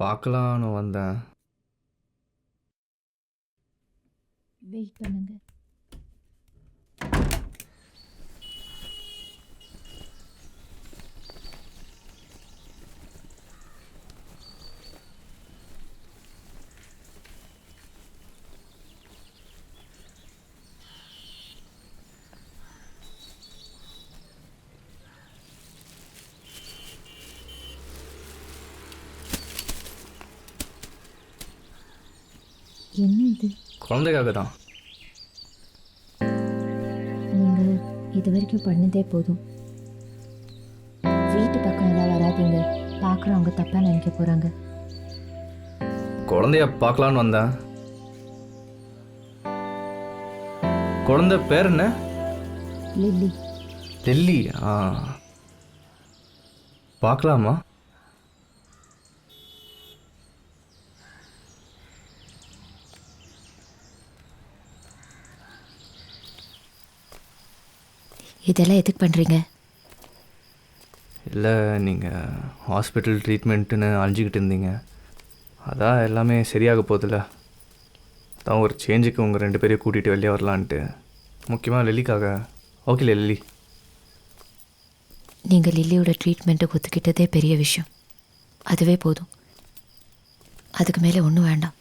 பார்க்கலான்னு வந்தேன். வெயிட் பண்ணுங்க. என்ன இது? குழந்தைக்காக தான். நீங்கள் இது வரைக்கும் பண்ணதே போதும். வீட்டு பக்கம் எல்லாம் வராதீங்க. பார்க்குறவங்க தப்பாக நினைக்க போகிறாங்க. குழந்தைய பார்க்கலான்னு வந்தேன். குழந்தை பேர் என்ன? லில்லி. லில்லி. பார்க்கலாமா? இதெல்லாம் எதுக்கு பண்ணுறீங்க? இல்லை, நீங்கள் ஹாஸ்பிட்டல் ட்ரீட்மெண்ட்டுன்னு அழிஞ்சிக்கிட்டு இருந்தீங்க. அதான் எல்லாமே சரியாக போதில்ல. தான் ஒரு சேஞ்சுக்கு உங்கள் 2 பேரையும் கூட்டிகிட்டு வெளியே வரலான்ட்டு. முக்கியமாக லில்லிக்காக. Okay lily. நீங்கள் லில்லியோட ட்ரீட்மெண்ட்டை ஒத்துக்கிட்டதே பெரிய விஷயம். அதுவே போதும். அதுக்கு மேலே ஒன்றும் வேண்டாம்.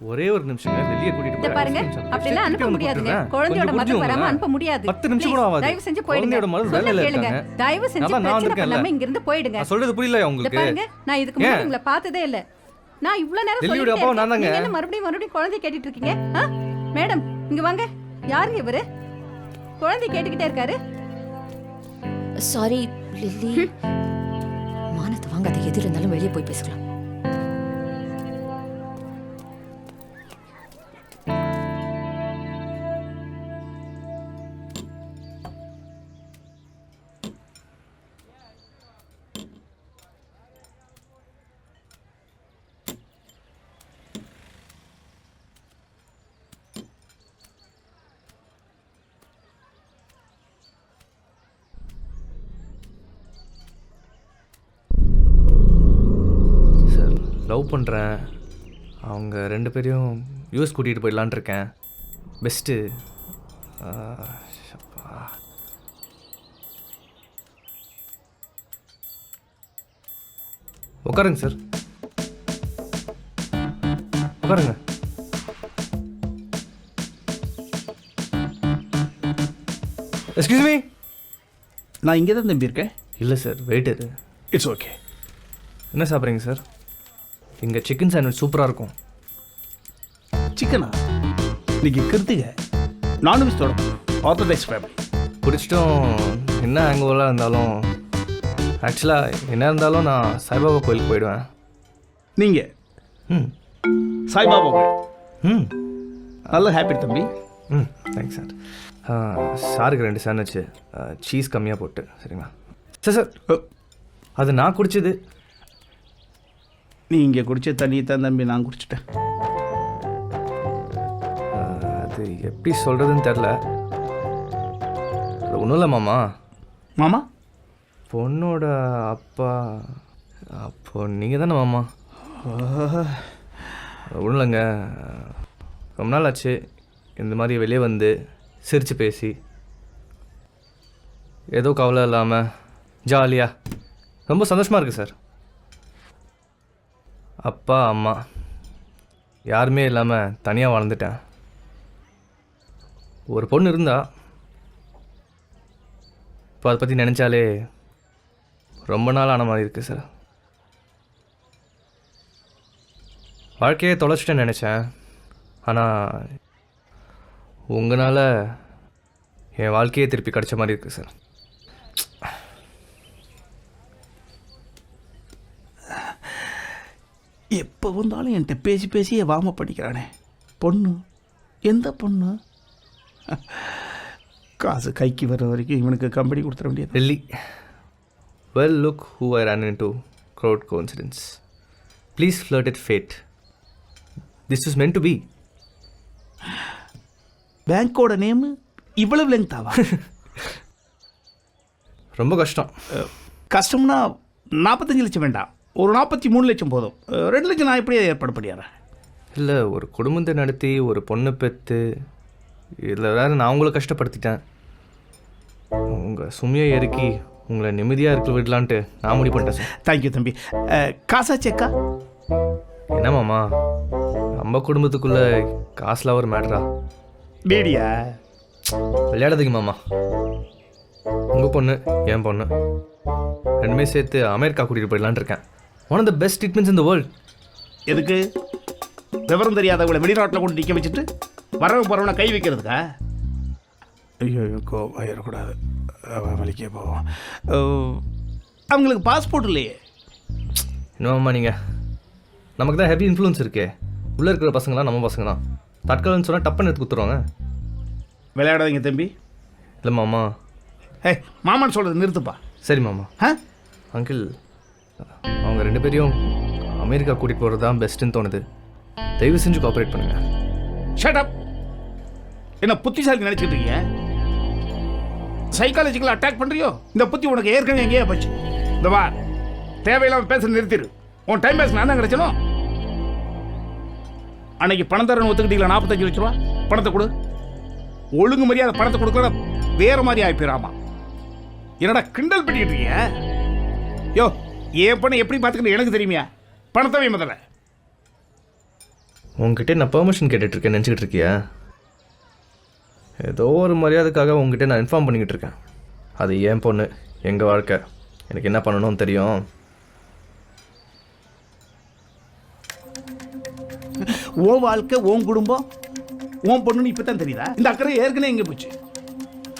ஒரே ஒரு நிமிஷம் லில்லியை கூட்டிட்டு போய் பாருங்க. அப்படிலாம் அனுப்ப முடியாதுங்க. குழந்தையோட மதர் வராம அனுப்ப முடியாது. 10 நிமிஷம் கூட ஆகாது. தயவு செஞ்சு போயிடுங்க. குழந்தையோட மதர் வேலையில கேளுங்க. இருக்காங்க. தயவு செஞ்சு பிரச்சனை பண்ணாம இங்க இருந்து போயிடுங்க. நான் சொல்றது புரியலையா உங்களுக்கு? பாருங்க, நான் இதுக்கு முன்னாடி உங்களை பார்த்ததே இல்ல. நான் இவ்வளவு நேரம் லில்லியோட அப்பா நான் தாங்க. நீங்க என்ன மறுபடியும் குழந்தை கேட்டிட்டு இருக்கீங்க? மேடம் இங்க வாங்க. யாருங்க இவரு? குழந்தை கேட்டுக்கிட்டே இருக்காரு. Sorry lily. மானத்தை வாங்காத. எது இருந்தாலும் வெளியே போய் பேசலாம். லவ் பண்ணுறேன். அவங்க 2 பேரையும் யூஎஸ் கூட்டிகிட்டு போயிடலான் இருக்கேன். பெஸ்ட்டு. உட்காருங்க சார், உட்காருங்க. Excuse me. நான் இங்கே தான் தம்பி இருக்கேன். இல்லை சார், வெயிட்டரு. It's okay. என்ன சாப்பிட்றீங்க சார்? இங்கே சிக்கன் சாண்ட்விச் சூப்பராக இருக்கும். சிக்கனா? இன்னைக்கு கிருத்திகை. நான்வெஜ் தொடங்கும். Orthodox family. பிடிச்சிட்டும். என்ன ஆங்கோலாக இருந்தாலும் ஆக்சுவலாக என்ன இருந்தாலும் நான் சாய்பாபா கோயிலுக்கு போயிடுவேன். நீங்கள்? ம். சாய்பாபா கோயில். ம். நல்ல ஹாப்பி தம்பி. ம், தேங்க்ஸ் சார். சாருக்கு 2 சாண்ட்விச்சு சீஸ் கம்மியாக போட்டு. சரிங்களா சார்? சார் அது நான் குடிச்சது. நீ இங்கே குடிச்ச தண்ணி தான் தம்பி நான் குடிச்சிட்டேன். அது எப்படி சொல்கிறதுன்னு தெரில. ஒன்றும் இல்லை மாமா. மாமா? பொண்ணோட அப்பா. அப்போ நீங்கள் தானே மாமா? ஒன்றும் இல்லைங்க, ரொம்ப நாள் ஆச்சு இந்த மாதிரி வெளியே வந்து சிரித்து பேசி ஏதோ கவலை இல்லாமல் ஜாலியாக ரொம்ப சந்தோஷமாக இருக்குது சார். அப்பா அம்மா யாருமே இல்லாமல் தனியாக வாழ்ந்துட்டேன். ஒரு பொண்ணு இருந்தா. இப்போ அதை பற்றி நினச்சாலே ரொம்ப நாள் ஆன மாதிரி இருக்குது சார். வாழ்க்கையை தொலைச்சிட்டேன்னு நினச்சேன். ஆனால் உங்களால் என் வாழ்க்கையே திருப்பி கிடச்ச மாதிரி இருக்குது சார். எப்போ வந்தாலும் என்கிட்ட பேசி பேசியே வாம படிக்கிறானே. பொண்ணு எந்த பொண்ணு? காசு கைக்கு வர்ற வரைக்கும் இவனுக்கு கம்பெனி கொடுத்துட வேண்டியது. Really? Well, look who I ran into. Crowd coincidence. Please flirt at fate. This was meant to be. பேங்கோட நேம் இவ்வளவு லெங்தாவா? ரொம்ப கஷ்டம். கஷ்டம்னா 45 லட்சம் வேண்டாம், ஒரு 43 லட்சம் போதும். 2 லட்சம் நான் எப்படியே ஏற்பாடு பண்ணிடுறேன். இல்லை, ஒரு குடும்பத்தை நடத்தி ஒரு பொண்ணை பெற்று இதில் வேறு நான் உங்களை கஷ்டப்படுத்திட்டேன். உங்கள் சுமையை இறக்கி உங்களை நிம்மதியாக இருக்க விடலான்ட்டு நான் முடிவு பண்ணிட்டேன் சார். தேங்க்யூ தம்பி. காசா செக்கா? என்ன மாமா, நம்ம குடும்பத்துக்குள்ளே காசுலாம் ஒரு மேட்டரா? டேடியா விளையாடாதீங்க மாமா. உங்கள் பொண்ணு என் பொண்ணு ரெண்டுமே சேர்த்து அமெரிக்கா கூட்டிகிட்டு போயிடலான்னு இருக்கேன். One of the best treatments in the world. எதுக்கு? விவரம் தெரியாதவங்களை வெளிநாட்டில் கொண்டு நிற்க வச்சுட்டு வரவு போகிறவனை கை வைக்கிறதுக்கா? ஐயோ கோவாயிடக்கூடாது, வலிக்கே போவோம். அவங்களுக்கு பாஸ்போர்ட் இல்லையே. என்னம்மா நீங்கள், நமக்கு தான் ஹெவி இன்ஃப்ளூயன்ஸ் இருக்கே. உள்ளே இருக்கிற பசங்களாம் நம்ம பசங்க தான். தற்காலன்னு சொன்னால் டப்புன்னு எடுத்து கொடுத்துருவாங்க. விளையாடாதீங்க தம்பி. இல்லை மாமா. மாமான்னு சொல்கிறது நிறுத்துப்பா. சரி மாமா. அங்கிள், அவங்க 2 பேரையும் அமெரிக்கா கூட்டிகிட்டு போகிறது தான் பெஸ்ட்டுன்னு தோணுது. தயவு செஞ்சு கோஆப்ரேட் பண்ணுங்கள். Shut up. என்ன புத்திசாலி நினச்சிட்டு இருக்கீங்க? சைக்காலஜிக்கல் அட்டாக் பண்ணுறியோ? இந்த புத்தி உனக்கு ஏற்கனவே எங்கேயே போச்சு. இந்த வா, தேவையில்லாமல் பேச நிறுத்திடு. உன் டைம் பேச நான் தான் கிடைச்சனும். அன்னைக்கு பணம் தரணும் ஒத்துக்கிட்டீங்களா? 45 லட்ச ரூபா பணத்தை கொடு. ஒழுங்கு மரியாதை பணத்தை கொடுக்கல வேற மாதிரி ஆயிப்போயிராமா. என்னடா கிண்டல் பண்ணிக்கிட்டு இருக்கீங்க? யோ, ஏன் பண்ண எப்படி பார்த்துக்கணும் எனக்கு தெரியுமியா? பணத்தை முதல்ல. உங்ககிட்ட நான் பெர்மிஷன் கேட்டுட்ருக்கேன் நினச்சிக்கிட்டு இருக்கியா? ஏதோ ஒரு மரியாதைக்காக உங்ககிட்ட நான் இன்ஃபார்ம் பண்ணிக்கிட்டு இருக்கேன். அது என் பொண்ணு, எங்கள் வாழ்க்கை, எனக்கு என்ன பண்ணணும்னு தெரியும். உன் வாழ்க்கை, உன் குடும்பம், உன் பொண்ணுன்னு இப்போ தான் தெரியுதா? இந்த அக்கறை ஏற்கனவே எங்கே போச்சு?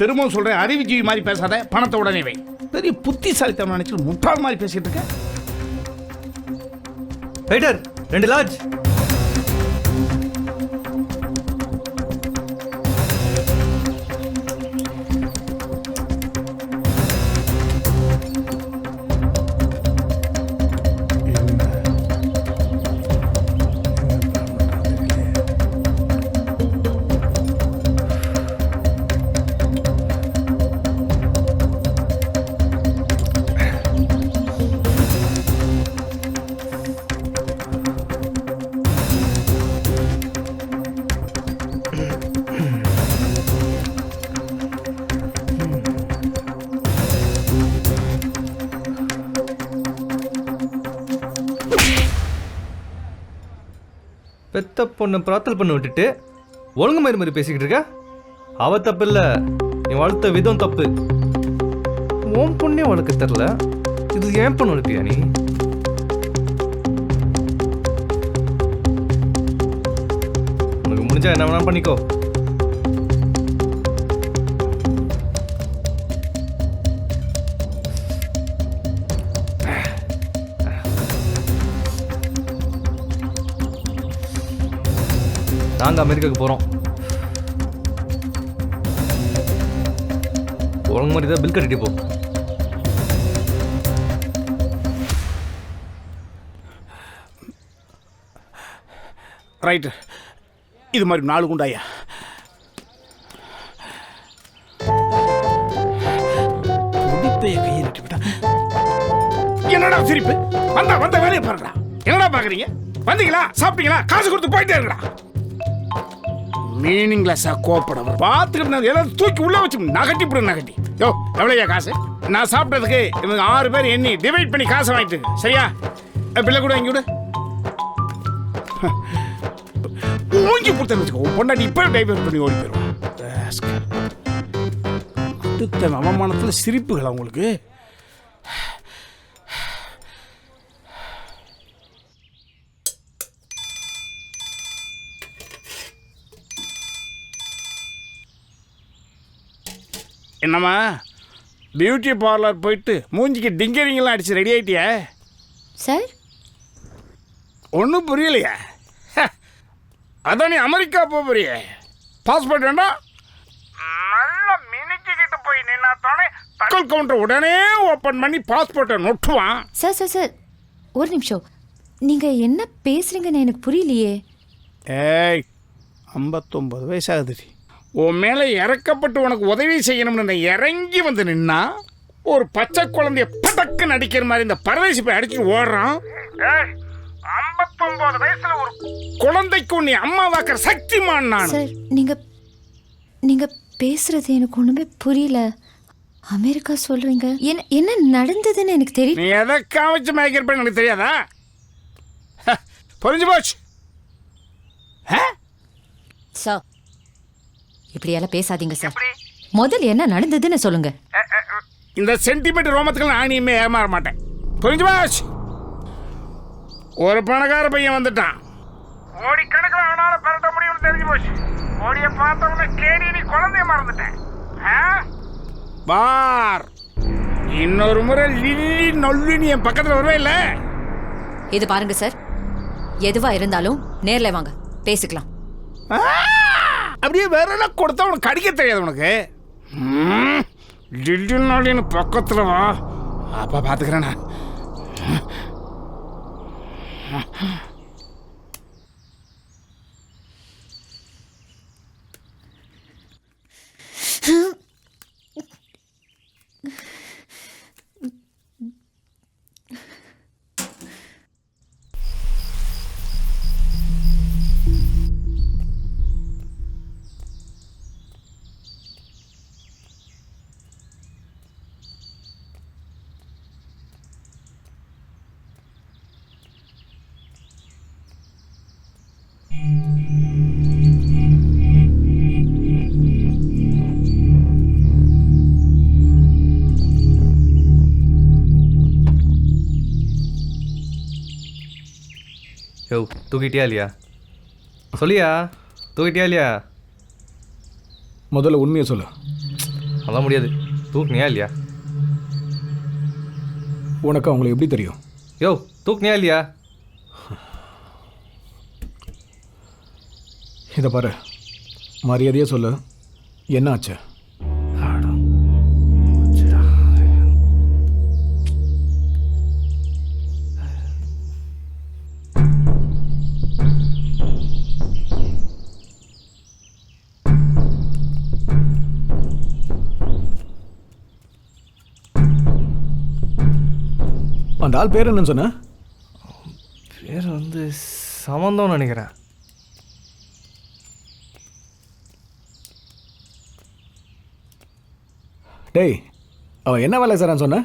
திரும்பவும் சொல்கிறேன், அறிவுஜீவி மாதிரி பேசாத, பணத்தை உடனே வை. பெரிய புத்திசாலித்தனம் நினச்சி முட்டாள் மாதிரி பேசிகிட்டு இருக்கேன். Waiter, 2 large. பெத்த பொண்ணை பிரார்த்தல் பண்ண விட்டுட்டு ஒழுங்கு மாதிரி பேசிக்கிட்டு இருக்க. அவ தப்பு இல்லை, நீ வளர்த்த விதம் தப்பு. உன் பொண்ணே வளர்க்க தெரில, இது ஏன் பொண்ணு வளர்ப்பியா நீ? உனக்கு முடிஞ்சா என்ன வேணா பண்ணிக்கோ. நாங்கள் அமெரிக்காவுக்கு போகிறோம். ஒழுங்கு மாதிரி தான் பில் கட்டிட்டு போ. ரைட்டு, இது மாதிரி 4 குண்டாயா. என்னடா சிரிப்பு? வந்த வேலையை பாருங்கடா. என்னடா பாக்குறீங்க? வந்தீங்களா, சாப்பிட்டீங்களா, காசு கொடுத்து போயிட்டே இருக்கடா. மீனிங்லெஸ்ஸா கோப்படம் பார்த்துக்கிட்டு ஏதாவது தூக்கி உள்ள வச்சு நகட்டி. யோ, எவ்வளோயா காசு? நான் சாப்பிட்டதுக்கு இவங்க 6 பேர் எண்ணி டிவைட் பண்ணி காசை வாங்கிட்டு, சரியா? பிள்ளை கூட இங்கே விடு. மூஞ்சி கொடுத்தேன்னு வச்சுக்கோ, பொண்டாட்டி இப்போ டைவர்ட் பண்ணி ஓடி போயிடுவான். அடுத்த அவமானத்தில் சிரிப்புகளா உங்களுக்கு? என்னம்மா, பியூட்டி பார்லர் போயிட்டு மூஞ்சிக்கு டிங்கரிங்கெல்லாம் அடிச்சு ரெடி ஆகிட்டியா? சார், ஒன்றும் புரியலையா? அதான் நீ அமெரிக்கா போறிய, பாஸ்போர்ட் வேண்டாம். நல்லா மினிக்கிட்டு போய் நின்னா தானே தகவல் கவுண்டர் உடனே ஓப்பன் பண்ணி பாஸ்போர்ட்டை நொட்டுவான். சார் சார் சார், ஒரு நிமிஷம். நீங்கள் என்ன பேசுகிறீங்கன்னு எனக்கு புரியலையே. ஏய், 59 வயசாகுது. உன் மேலே இறக்கப்பட்டு உனக்கு உதவி செய்யணும்னு இறங்கி வந்து நின்னா ஒரு பச்சை குழந்தைய படக்கு நடிக்கிற மாதிரி இந்த பரதேசி போய் அடிச்சுட்டு ஓடுறான். 59 வயசுல ஒரு குழந்தைக்கு நீ அம்மா வாக்குற சக்திமான் நான். சார் நீங்க பேசுறது எனக்கு ஒண்ணுமே புரியல. அமெரிக்கா சொல்றீங்க, என்ன நடந்ததுன்னு எனக்கு தெரியும். நீ எதை காமிச்சு மயக்கிறப்ப எனக்கு தெரியாதா? புரிஞ்சு போச்சு. சார் இப்படியெல்லாம் பேசாதீங்க சார். முதல்ல என்ன நடந்ததுன்னு சொல்லுங்க. இந்த சென்டிமெண்ட் ரோமத்துக்கு நான் இனிமே ஏமாற மாட்டேன். புரிஞ்சு போச்சு. ஒரு பணக்கார பையன் வந்துட்டான். கோடிக்கணக்கில் அவனால பெறட்ட முடியும்னு தெரிஞ்சு போச்சு. கோடியை பார்த்தவன கேடி நீ குழந்தைய மறந்துட்டேன். பார், இன்னொரு முறை லில்லி நொல்லின்னு என் பக்கத்தில் வருவே இல்லை. இது பாருங்க சார், எதுவா இருந்தாலும் நேர்ல வாங்க, பேசிக்கலாம். அப்படியே வேற கொடுத்தா உனக்கு கடிக்க தெரியாது உனக்கு. லில்லி நொல்லின்னு பக்கத்தில் வா, அப்பா பார்த்துக்கிறேன் நான். யோ, தூக்கிட்டியா இல்லையா? சொல்லியா, தூக்கிட்டியா இல்லையா? முதல்ல உண்மையை சொல்லு. அதான் முடியாது. தூக்குனியா இல்லையா? உனக்கு அவங்களை எப்படி தெரியும்? யோ, தூக்குனியா இல்லையா? இதை பாரு, மரியாதையே சொல்லு, என்ன ஆச்சு? அந்த ஆள் பேர் என்னன்னு சொன்ன? பேர் வந்து சமந்தம்னு நினைக்கிறேன். டேய், அவன் என்ன வேலை செய்றான்னு சொன்ன?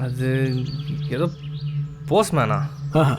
அது ஏதோ போஸ்ட்மேனா? ஆஹா,